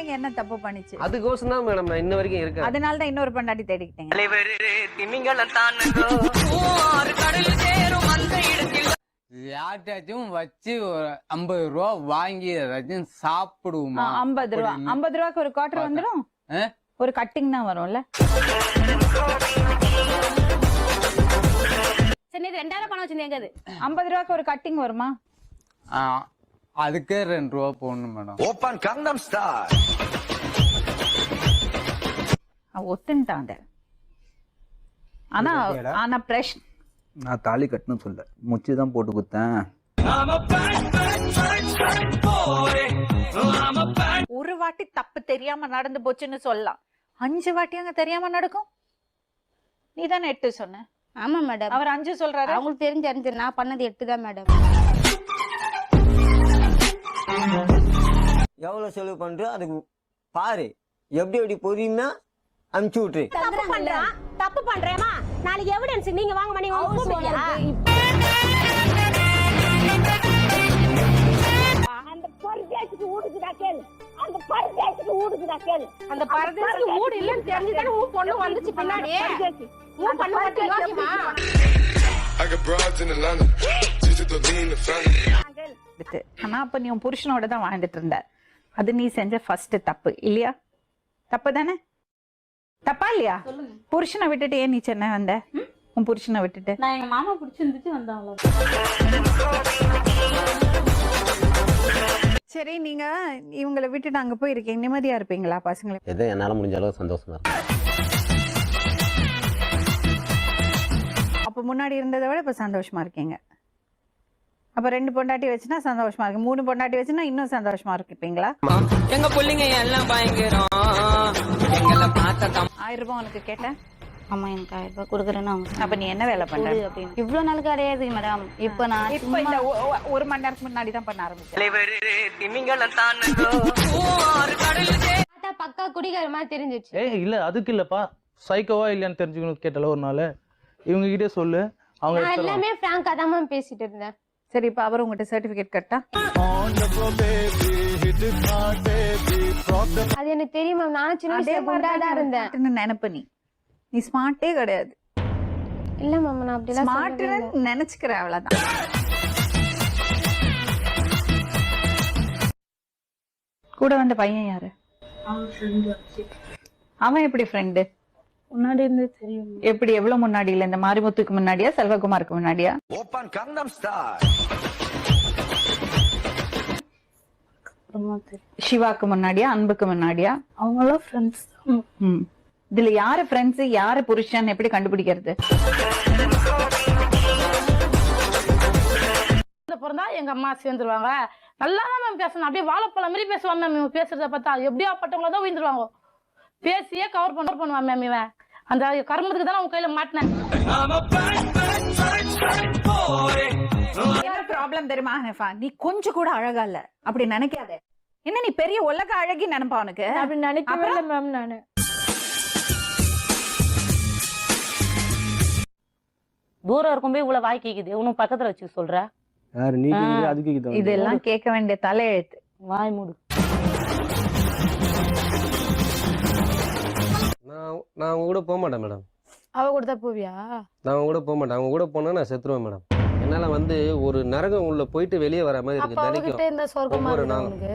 குழந்தைங்க என்ன தப்பு பண்ணிச்சு? அதுக்கோசம் தான் மேடம் நான் இன்ன வரைக்கும் இருக்கேன். அதனால தான் இன்னொரு பொண்டாட்டி தேடிக்கிட்டீங்க. யார்ட்டாச்சும் வச்சு ஒரு 50 ரூபா வாங்கி ஏதாச்சும் சாப்பிடுவோமா? 50 ரூபா 50 ரூபாய்க்கு ஒரு குவார்டர் வந்துடும். ஒரு கட்டிங் தான் வரும்ல. சரி, நீ 2000 பணம் வச்சிருந்தீங்க. 50 ரூபாய்க்கு ஒரு கட்டிங் வருமா? அதுக்கே 2 ரூபா போடணும் மேடம். ஓப்பன் கங்கம் ஸ்டார் ஒத்துட்டாங்க. ஆனா பிரச்சனை நான் தாலி கட்டணும் சொல்ல முச்சி தான் போட்டு குத்தேன். ஒரு வாட்டி தப்பு தெரியாம நடந்து போச்சுன்னு சொல்லலாம். 5 வாட்டி அங்க தெரியாம நடக்கும். நீ தானே 8 சொன்ன. ஆமா மேடம். அவர் 5 சொல்றாரு. அவங்களுக்கு தெரிஞ்சு நான் பண்ணது 8 தான் மேடம். எவ்வளவு செலவு பண்ற அதுக்கு பாரு. எப்படி பொறுமையா அனுப்பிச்சு விட்டுரு. தப்பு பண்றேமா நாளைக்கு எவிடன்ஸ் நீங்க வாங்க பண்ணி அந்த பரதேசிக்கு ஊடுக்குதா கேளு. அந்த பரதேசிக்கு ஊடுக்குதா கேளு. அந்த பரதேசிக்கு ஊடு இல்லன்னு தெரிஞ்சுதானே உன் பொண்ணு வந்துச்சு பின்னாடி. உன் பொண்ணு வந்து யோசிமா. ஆனா அப்ப நீ உன் புருஷனோட தான் வாழ்ந்துட்டு இருந்த. அது நீ செஞ்ச ஃபர்ஸ்ட் தப்பு இல்லையா? தப்பு தானே? தப்பா இல்லையா? புருஷனை விட்டுட்டு ஏன் நீ சென்னை வந்த? உன் புருஷனை விட்டுட்டு. நான் எங்க மாமா பிடிச்சிருந்துச்சு வந்தாங்களோ. சரி, நீங்க இவங்களை விட்டுட்டு அங்க போயிருக்கீங்க, நிம்மதியா இருப்பீங்களா பசங்களை? ஏதோ என்னால முடிஞ்ச அளவு சந்தோஷமா இருக்கு. அப்ப முன்னாடி இருந்ததை விட இப்ப சந்தோஷமா இருக்கீங்க. அப்ப 2 பொண்டாட்டி வச்சுனா சந்தோஷமா இருக்கு. 3 பொண்டாட்டி வச்சுனா இன்னும் சந்தோஷமா இருப்பீங்களா? எங்க பிள்ளைங்க எல்லாம் பயங்கரம். எங்களை பார்த்த 1000 ரூபாய் உனக்கு கேட்டேன். அம்மா எனக்கு 1000 ரூபாய் கொடுக்குறேன்னு அவங்க. அப்ப நீ என்ன வேலை பண்ற? இவ்வளவு நாள் கிடையாது மேடம். இப்ப நான் இப்ப இந்த 1 மணி நேரத்துக்கு முன்னாடி தான் பண்ண ஆரம்பிச்சேன். பக்கா குடிகார மாதிரி தெரிஞ்சிச்சு. இல்ல அதுக்கு இல்லப்பா, சைக்கோவா இல்லையான்னு தெரிஞ்சுக்கணும் கேட்டல ஒரு நாள். இவங்க கிட்டே சொல்லு. அவங்க எல்லாமே பிராங்கா தான் பேசிட்டு இருந்தேன். சரி, இப்ப அவர் உங்ககிட்ட சர்டிபிகேட் கட்டா? அது எனக்கு தெரியுமா. நான் சின்ன வயசுல குண்டாதான் இருந்தேன். நினைப்பு நீ ஸ்மார்ட்டே கிடையாது. இல்ல மாமா, நான் அப்படிலாம் ஸ்மார்ட் நினைச்சுக்கிற அவ்வளவுதான். கூட வந்த பையன் யாரு? அவன் எப்படி ஃப்ரெண்டு? முன்னாடி இருந்து தெரியும். எப்படி? எவ்வளவு முன்னாடி? இல்ல இந்த மாரிமுத்துக்கு முன்னாடியா செல்வகுமாருக்கு முன்னாடியா? ஓப்பன் கங்கம் ஸ்டார் சிவாக்கு முன்னாடியா அன்புக்கு முன்னாடியா? அவங்களும் ஃப்ரெண்ட்ஸ். இதுல யாரு ஃப்ரெண்ட்ஸ் யாரு புருஷன் எப்படி கண்டுபிடிக்கிறது? பிறந்தா எங்க அம்மா சேர்ந்துருவாங்க. நல்லா தான் மேம் பேசணும். அப்படியே வாழைப்பழம் மாதிரி பேசுவான் மேம். இவன் பேசுறத பார்த்தா எப்படியா பட்டவங்கள தான் உயிர்ந்துருவாங்க. பேசியே கவர் பண்ணுவான் மேம். இவன் அந்த கர்மத்துக்கு தான் உன் கையில மாட்டினேன். என்ன ப்ராப்ளம் தெரியுமா ஹனீஃபா? நீ கொஞ்சம் கூட அழகா இல்ல. அப்படி நினைக்காத. என்ன நீ பெரிய உலக அழகி நினைப்பா உனக்கு? அப்படி நினைக்கவே இல்லை மேம். நானு தூரம் இருக்கும்போது இவ்வளவு வாய் கேக்குது. உனக்கு பக்கத்துல வச்சு சொல்ற யாரு நீ? அதுக்கு இதெல்லாம் கேட்க வேண்டிய தலையெழுத்து. வாய் மூடு. நான் அவங்க கூட போக மாட்டேன் மேடம். அவ கூட தான் போவியா? நான் அவங்க கூட போக மாட்டேன். அவங்க கூட போனா நான் செத்துருவேன் மேடம். என்னால வந்து ஒரு நரகம் உள்ள போயிட்டு வெளியே வர மாதிரி இருக்கு. அவகிட்ட இந்த சொர்க்கமா இருக்கு.